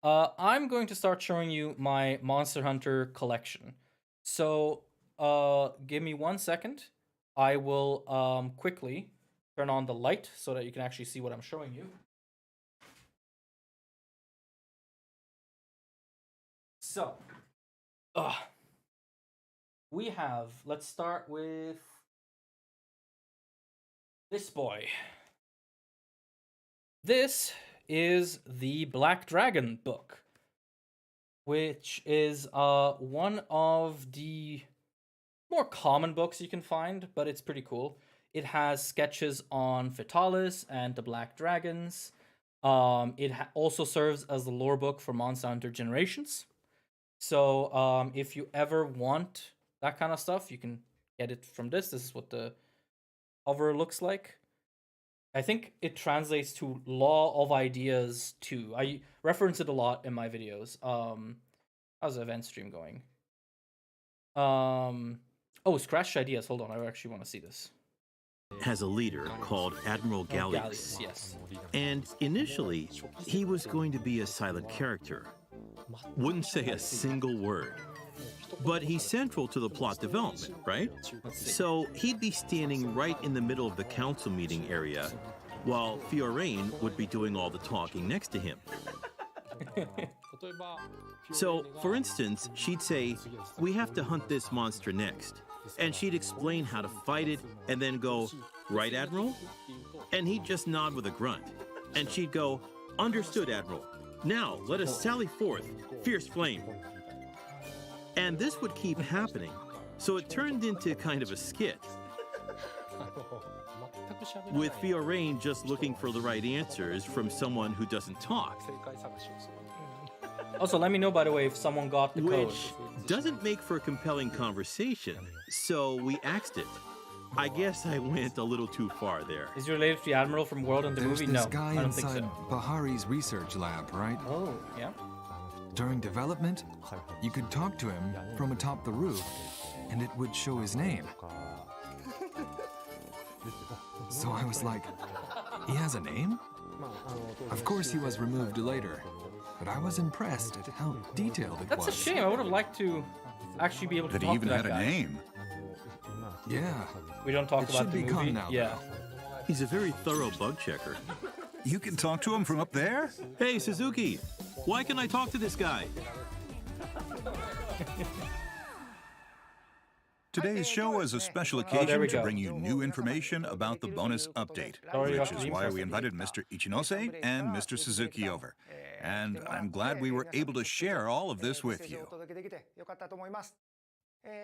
I'm going to start showing you my Monster Hunter collection. So give me 1 second. I will quickly turn on the light so that you can actually see what I'm showing you. So, we have, let's start with this boy. This is the Black Dragon book, which is one of the more common books you can find, but it's pretty cool. It has sketches on Fatalis and the Black Dragons. It also serves as the lore book for Monster Hunter Generations. So if you ever want that kind of stuff, you can get it from this. This is what the cover looks like. I think it translates to Law of Ideas 2. I reference it a lot in my videos. How's the event stream going? Oh, Scratched Ideas. Hold on, I actually want to see this. Has a leader called Admiral Gallius. Yes. And initially, he was going to be a silent character. Wouldn't say a single word. But he's central to the plot development, right? So he'd be standing right in the middle of the council meeting area, while Fiorane would be doing all the talking next to him. So, for instance, she'd say, "We have to hunt this monster next." And she'd explain how to fight it, and then go, "Right, Admiral?" And he'd just nod with a grunt. And she'd go, "Understood, Admiral. Now, let us sally forth, fierce flame." And this would keep happening, so it turned into kind of a skit. With Fiorane just looking for the right answers from someone who doesn't talk. Also, let me know, by the way, if someone got the code. Which doesn't make for a compelling conversation, so we axed it. I guess I went a little too far there. Is he related to the Admiral from World and the There's movie? this No, guy I don't think inside so. Bahari's research lab, right? Oh, yeah. During development, you could talk to him from atop the roof, and it would show his name. So I was like, he has a name? Of course he was removed later, but I was impressed at how detailed it was. That's a shame. I would have liked to actually be able to That he talk even to that had a guy. name. Yeah. We don't talk It about should the be movie. gone now, Yeah. He's a very thorough bug checker. You can talk to him from up there? Hey, Suzuki, why can I talk to this guy? Today's show is a special there occasion we to go. bring you new information about the bonus update, which is why we invited Mr. Ichinose and Mr. Suzuki over. And I'm glad we were able to share all of this with you.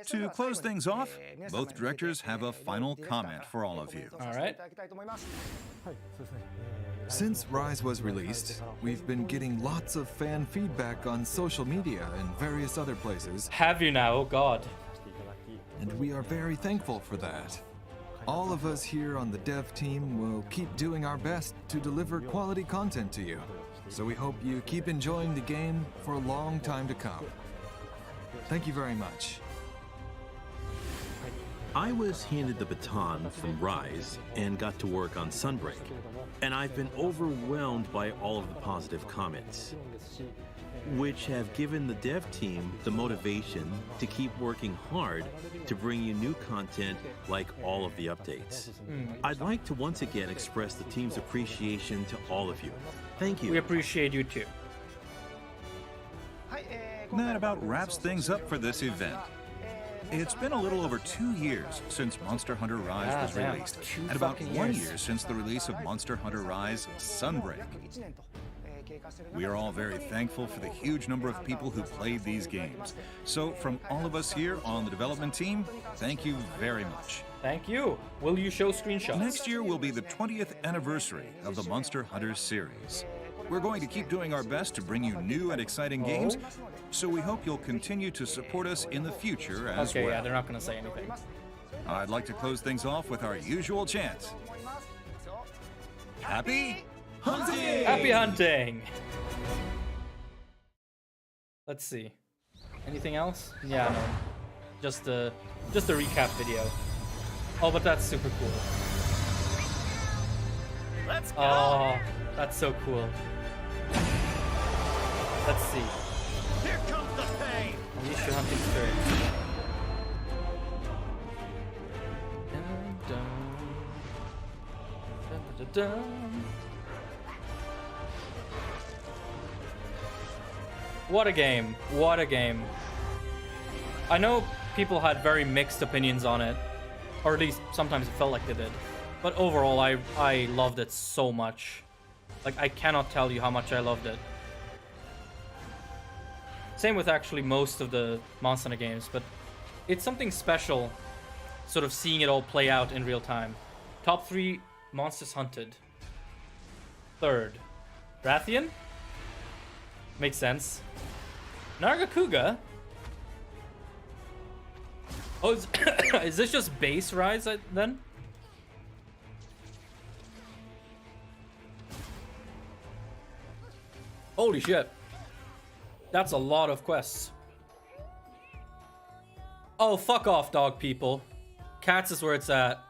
To close things off, both directors have a final comment for all of you. All right. Since Rise was released, we've been getting lots of fan feedback on social media and various other places. Have you now? Oh, God. And we are very thankful for that. All of us here on the dev team will keep doing our best to deliver quality content to you. So we hope you keep enjoying the game for a long time to come. Thank you very much. I was handed the baton from Rise and got to work on Sunbreak, and I've been overwhelmed by all of the positive comments, which have given the dev team the motivation to keep working hard to bring you new content like all of the updates. I'd like to once again express the team's appreciation to all of you. Thank you. We appreciate you too. That about wraps things up for this event. It's been a little over 2 years since Monster Hunter Rise was released, and about 1 year since the release of Monster Hunter Rise Sunbreak. We are all very thankful for the huge number of people who played these games. So from all of us here on the development team, thank you very much. Thank you. Will you show screenshots? Next year will be the 20th anniversary of the Monster Hunter series. We're going to keep doing our best to bring you new and exciting games, so we hope you'll continue to support us in the future as well. Okay, yeah, they're not going to say anything. I'd like to close things off with our usual chant. Happy hunting! Happy hunting! Let's see. Anything else? Yeah, no. Just a recap video. Oh, but that's super cool. Let's go! Oh, that's so cool. Let's see. Here comes the pain! Unleash your hunting spirit. Dun, dun. Dun, dun, dun. What a game. What a game. I know people had very mixed opinions on it, or at least sometimes it felt like they did. But overall, I loved it so much. Like, I cannot tell you how much I loved it. Same with actually most of the Monster Hunter games, but it's something special sort of seeing it all play out in real time. Top 3 monsters hunted. 3rd, Rathian? Makes sense. Nargacuga? Oh, is this just base Rise then? Holy shit. That's a lot of quests. Oh, fuck off, dog people. Cats is where it's at.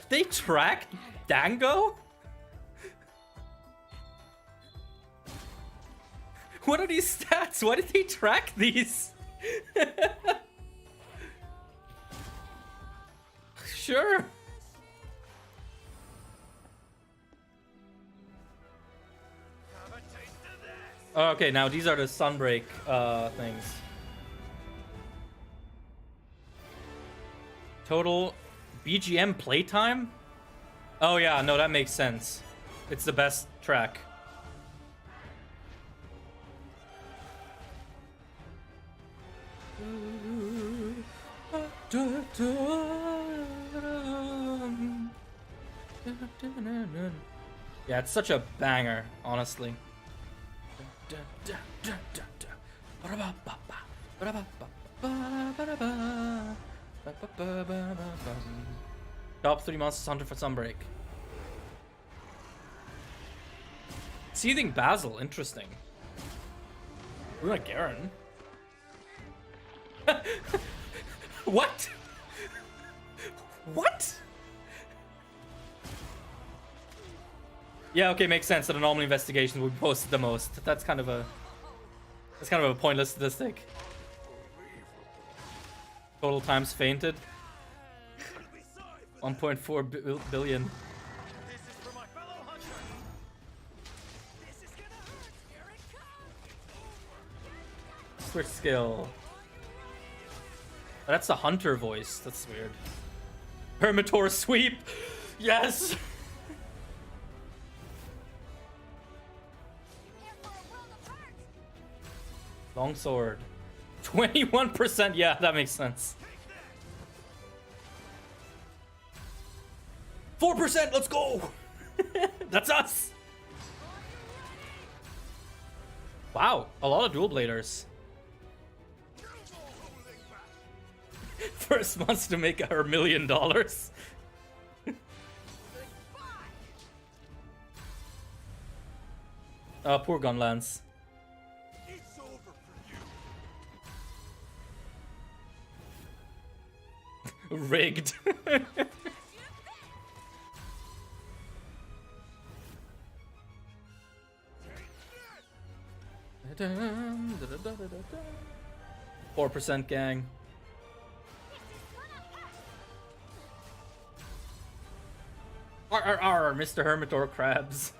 They tracked Dango? What are these stats? Why did they track these? Sure. Okay, now these are the Sunbreak things. Total BGM playtime? Oh yeah, no, that makes sense. It's the best track. Yeah, it's such a banger, honestly. Top 3 monsters hunted for Sunbreak. Seething Basil, interesting. Runa Garen. What? What? Yeah, okay, makes sense that anomaly investigations would be posted the most. That's kind of a pointless statistic. Total times fainted. 1.4 billion. Switch skill. That's the hunter voice. That's weird. Hermitor sweep. Yes. Longsword. 21%. Yeah, that makes sense. 4%. Let's go. That's us. Wow, a lot of dual bladers. First monster to make her $1 million. Poor Gunlance. Rigged. %, gang. R, Mr. Hermitor Crabs.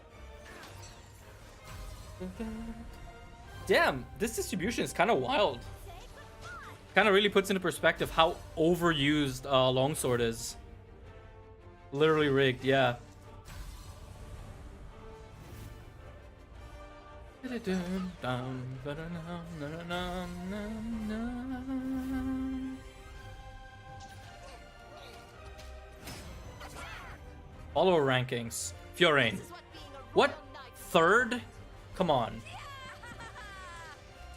Damn, this distribution is kind of wild. Kind of really puts into perspective how overused Longsword is. Literally rigged, yeah. Follower rankings. Fiorane. What? Third? Come on.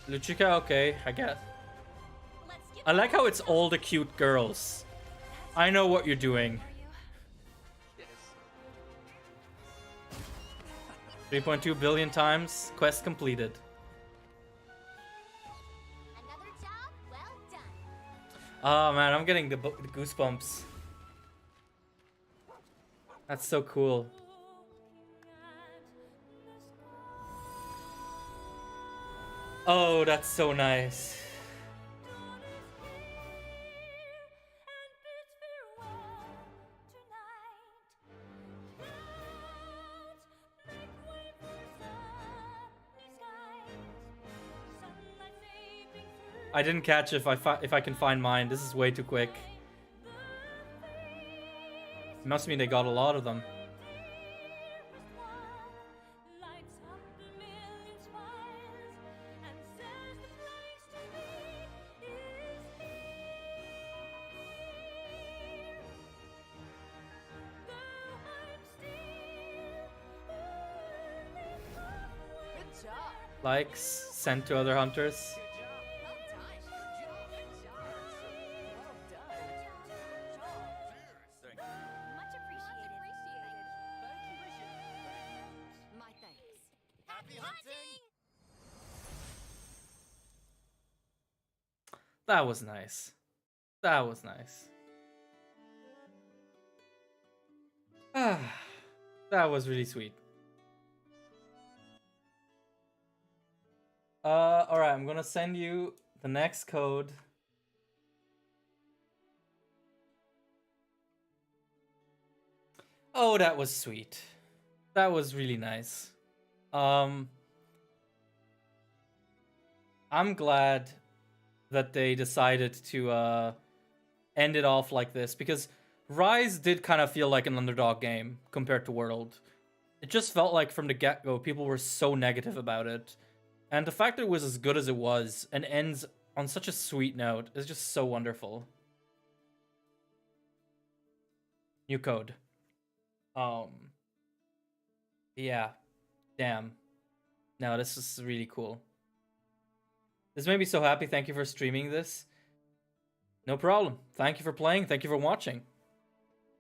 Luchika, okay, I guess. I like how it's all the cute girls. I know what you're doing. 3.2 billion times. Quest completed. Oh man, I'm getting the goosebumps. That's so cool. Oh, that's so nice. I didn't catch if I can find mine. This is way too quick. It must mean they got a lot of them. Likes sent to other hunters. That was nice. That was nice. Ah, that was really sweet. Alright, I'm gonna send you the next code. Oh, that was sweet. That was really nice. I'm glad that they decided to end it off like this, because Rise did kind of feel like an underdog game compared to World. It just felt like from the get-go people were so negative about it. And the fact that it was as good as it was and ends on such a sweet note is just so wonderful. New code. Yeah. Damn. No, this is really cool. This made me so happy. Thank you for streaming this. No problem. Thank you for playing. Thank you for watching.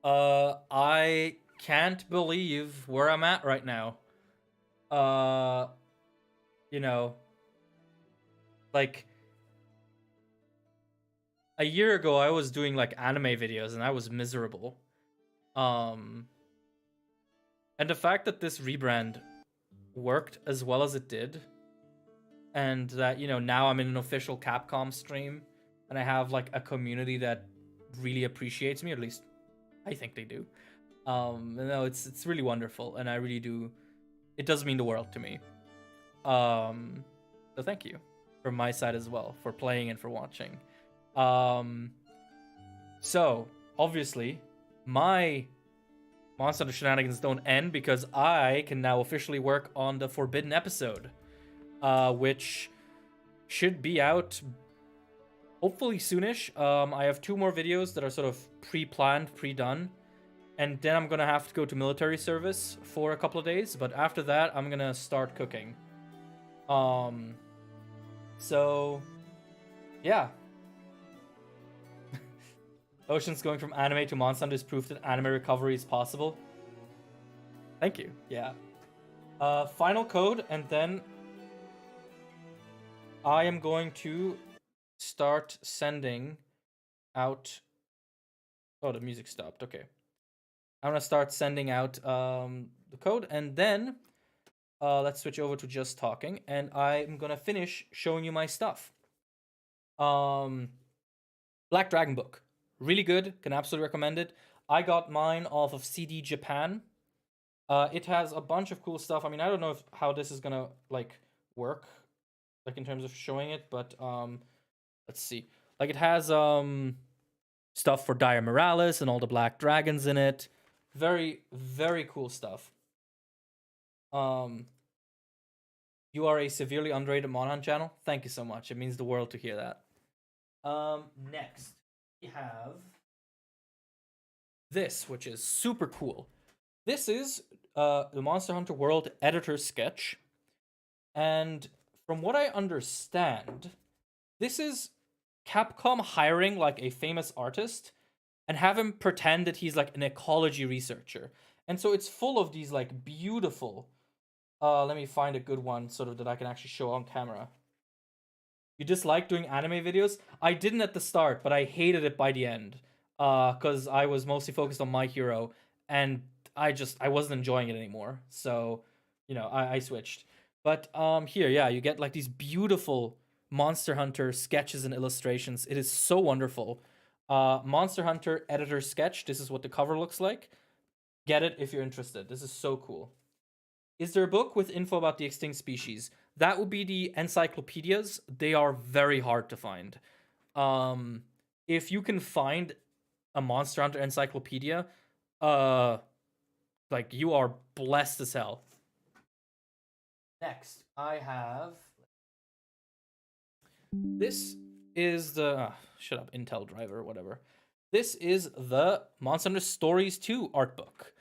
I can't believe where I'm at right now. You know, like a year ago I was doing like anime videos and I was miserable. And the fact that this rebrand worked as well as it did, and that, you know, now I'm in an official Capcom stream and I have like a community that really appreciates me, or at least I think they do. No, it's really wonderful, and I really do. It does mean the world to me. So thank you from my side as well for playing and for watching. So obviously my Monster Hunter shenanigans don't end, because I can now officially work on the Forbidden episode, which should be out hopefully soonish. I have 2 more videos that are sort of pre-planned, pre-done, and then I'm gonna have to go to military service for a couple of days, but after that I'm gonna start cooking. So yeah. Ocean's going from anime to Monster Hunter is proof that anime recovery is possible. Thank you. Yeah. Final code, and then I am going to start sending out Oh, the music stopped. Okay. I'm gonna start sending out the code, and then let's switch over to just talking, and I'm gonna finish showing you my stuff. Black Dragon book, really good. Can absolutely recommend it. I got mine off of CD Japan. It has a bunch of cool stuff. I mean, I don't know how this is gonna like work, like in terms of showing it, but let's see. Like it has stuff for Dire Morales and all the Black Dragons in it. Very, very cool stuff. You are a severely underrated Monon channel. Thank you so much. It means the world to hear that. Next, we have this, which is super cool. This is the Monster Hunter World editor sketch. And from what I understand, this is Capcom hiring like a famous artist and have him pretend that he's like an ecology researcher. And so it's full of these like beautiful, let me find a good one sort of that I can actually show on camera. You dislike doing anime videos? I didn't at the start, but I hated it by the end. Because I was mostly focused on My Hero, and I wasn't enjoying it anymore. So, you know, I switched. But here, yeah, you get like these beautiful Monster Hunter sketches and illustrations. It is so wonderful. Monster Hunter editor sketch. This is what the cover looks like. Get it if you're interested. This is so cool. Is there a book with info about the extinct species? That would be the encyclopedias. They are very hard to find. If you can find a Monster Hunter encyclopedia, like you are blessed as hell. Next, I have this is the shut up Intel driver or whatever. This is the Monster Hunter Stories 2 art book.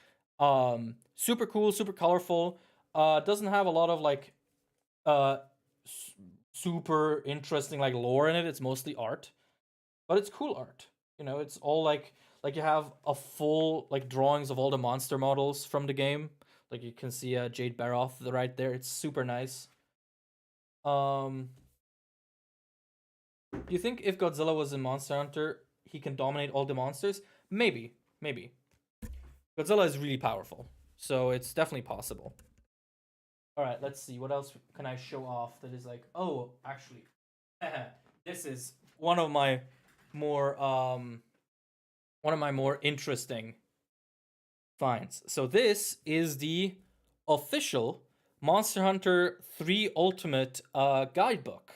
Super cool, super colorful. Doesn't have a lot of like super interesting like lore in it. It's mostly art, but it's cool art. You know, it's all like you have a full like drawings of all the monster models from the game. Like you can see Jade Baroth right there. It's super nice. Do you think if Godzilla was in Monster Hunter, he can dominate all the monsters? Maybe, maybe. Godzilla is really powerful, so it's definitely possible. All right, let's see. What else can I show off that is like, oh, actually, this is one of my more interesting finds. So this is the official Monster Hunter 3 Ultimate guidebook.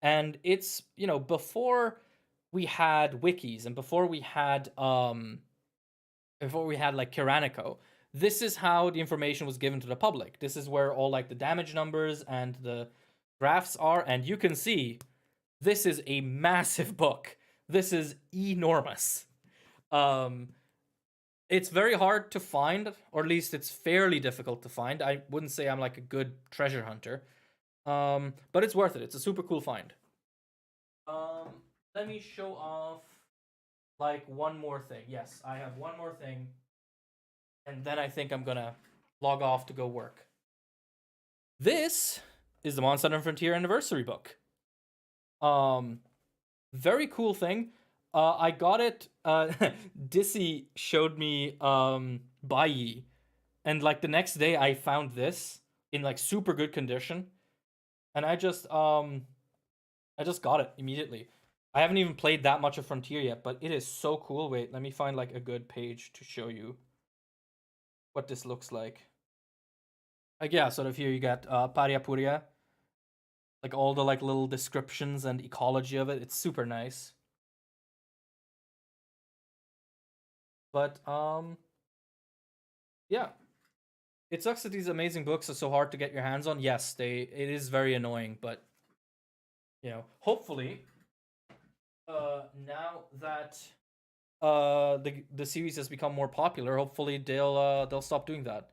And it's, you know, before we had wikis and before we had like Kiranico, this is how the information was given to the public. This is where all like the damage numbers and the graphs are, and you can see this is a massive book. This is enormous. It's very hard to find, or at least it's fairly difficult to find. I wouldn't say I'm like a good treasure hunter. But it's worth it. It's a super cool find. Let me show off like one more thing. Yes, I have one more thing. And then I think I'm gonna log off to go work. This is the Monster Hunter Frontier Anniversary book. Very cool thing. I got it. Dissy showed me Baiyi, and like the next day I found this in like super good condition, and I just got it immediately. I haven't even played that much of Frontier yet, but it is so cool. Wait, let me find like a good page to show you what this looks like. Like yeah, sort of here you got Pariapuria, like all the like little descriptions and ecology of it. It's super nice. But yeah, it sucks that these amazing books are so hard to get your hands on. Yes, it is very annoying, but you know, hopefully, now that the series has become more popular, hopefully they'll stop doing that.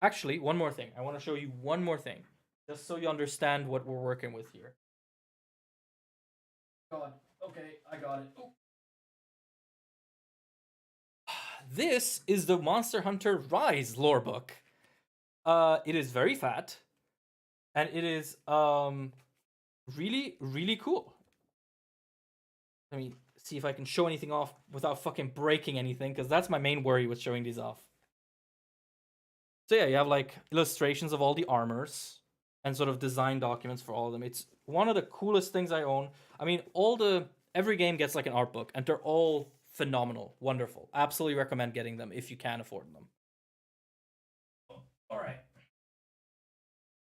Actually, one more thing. I want to show you one more thing, just so you understand what we're working with here. God, okay, I got it. Oh. This is the Monster Hunter Rise lore book. It is very fat, and it is really, really cool. Let me see if I can show anything off without fucking breaking anything, because that's my main worry with showing these off. So yeah, you have like illustrations of all the armors and sort of design documents for all of them. It's one of the coolest things I own. I mean, every game gets like an art book, and they're all phenomenal, wonderful. Absolutely recommend getting them if you can afford them. All right.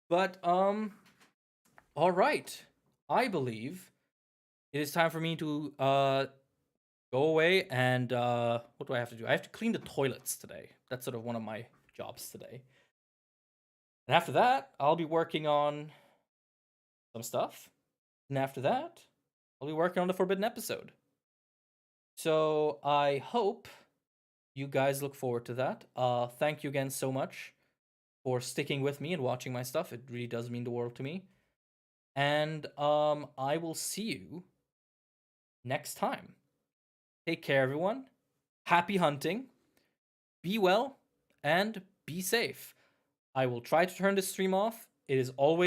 But all right. I believe it is time for me to go away and what do I have to do? I have to clean the toilets today. That's sort of one of my jobs today. And after that, I'll be working on some stuff. And after that, I'll be working on the Forbidden episode. So I hope you guys look forward to that. Thank you again so much for sticking with me and watching my stuff. It really does mean the world to me. And I will see you next time. Take care, everyone. Happy hunting. Be well and be safe. I will try to turn this stream off. It is always